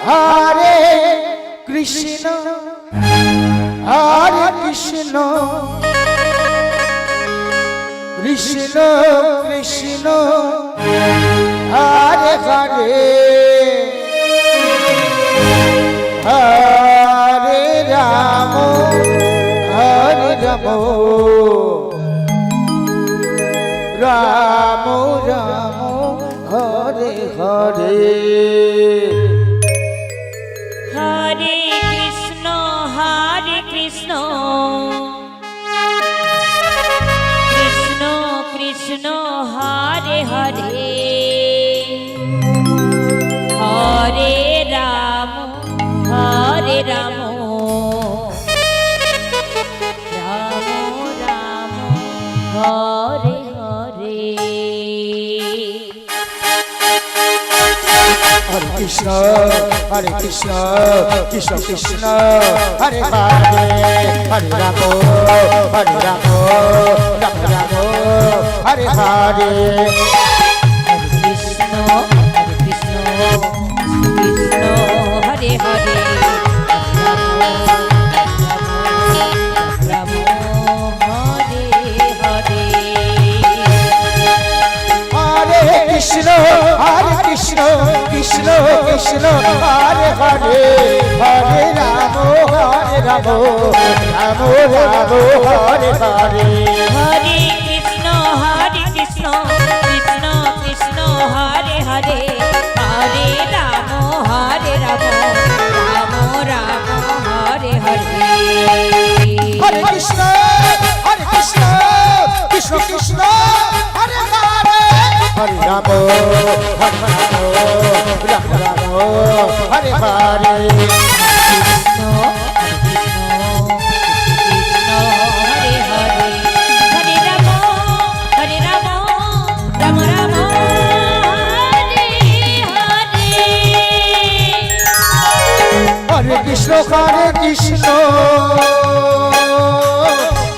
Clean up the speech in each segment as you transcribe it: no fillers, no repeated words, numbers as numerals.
Hare Krishna Hare Krishna Krishna Krishna Hare Hare Hare Ram Hare Ram Ram Ram Hare Hare Hare Krishna Krishna Krishna Hare Hare Hare Ram Ram Ram Hare Hare Hare Krishna Krishna Krishna Hare Hare Hare Ram Ram Ram Hare Hare Krishna Krishna Hare Hare Ram Hare Hare Hare Krishna Krishna Krishna Hare Hare Hare Ram Ram Ram Hare Hare Hare Krishna Krishna Krishna Hare Hare Hare Ram Ram Ram Hare Hare Hare Krishna Krishna Krishna Hare Hare Hare Ram Ram Ram Hare Hare Krishna Hare Hare Hare Ram Ram Ram Hare Hare Hare Krishna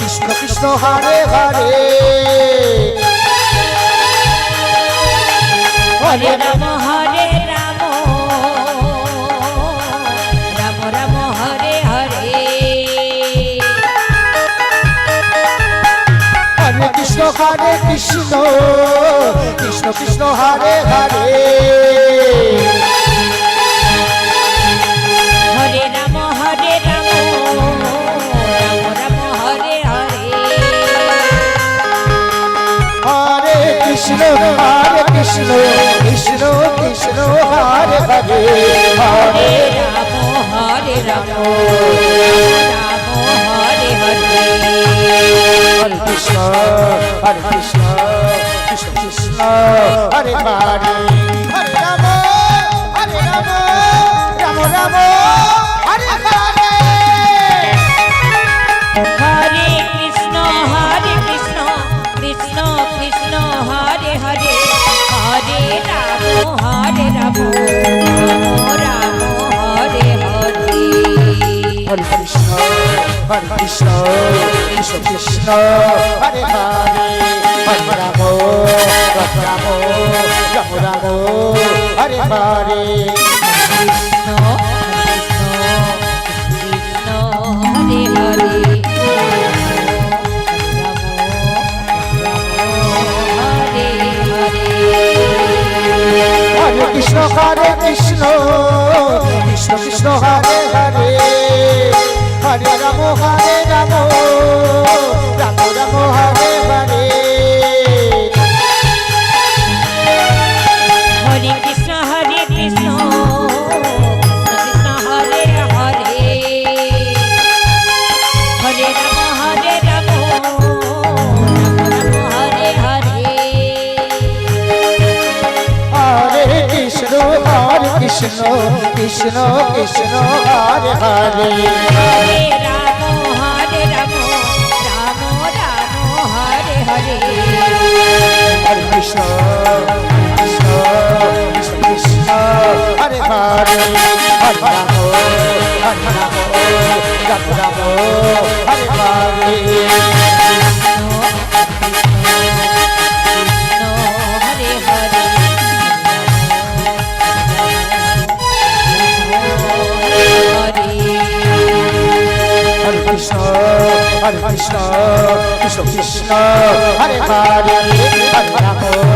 Krishna Krishna Hare Hare Hare Ram Ram Ram Hare Hare Hare Krishna Krishna Krishna Hare Hare Hare Ram Ram Ram Hare Hare Hare Krishna Krishna Krishna Hare Hare Hare Ram Ram Hare Hare Hare Krishna Krishna Krishna Hare Hare Hare Ram Ram Ram Hare Hare Hare Krishna Krishna Krishna Hare Hare Hare Ram Ram Ram Hare Hare Hare Krishna Krishna Krishna Hare Hare Hare Ram Ram Ram Hare Hare Krishna Krishna Hare Hare Hare Hare Hare Krishna Krishna Krishna Hare Hare Hare Ram Ram Ram Hare Hare Hare Krishna Krishna Krishna Hare Hare Hare Ram Ram Hare Hare Hare Krishna Krishna Krishna Hare Hare Hare Ram Ram Ram Hare Hare Hare Krishna Krishna Krishna Hare Hare Hare Ram Ram Hare Hare Hare Hare Krishna Krishna Krishna Hare Hare Hare Ram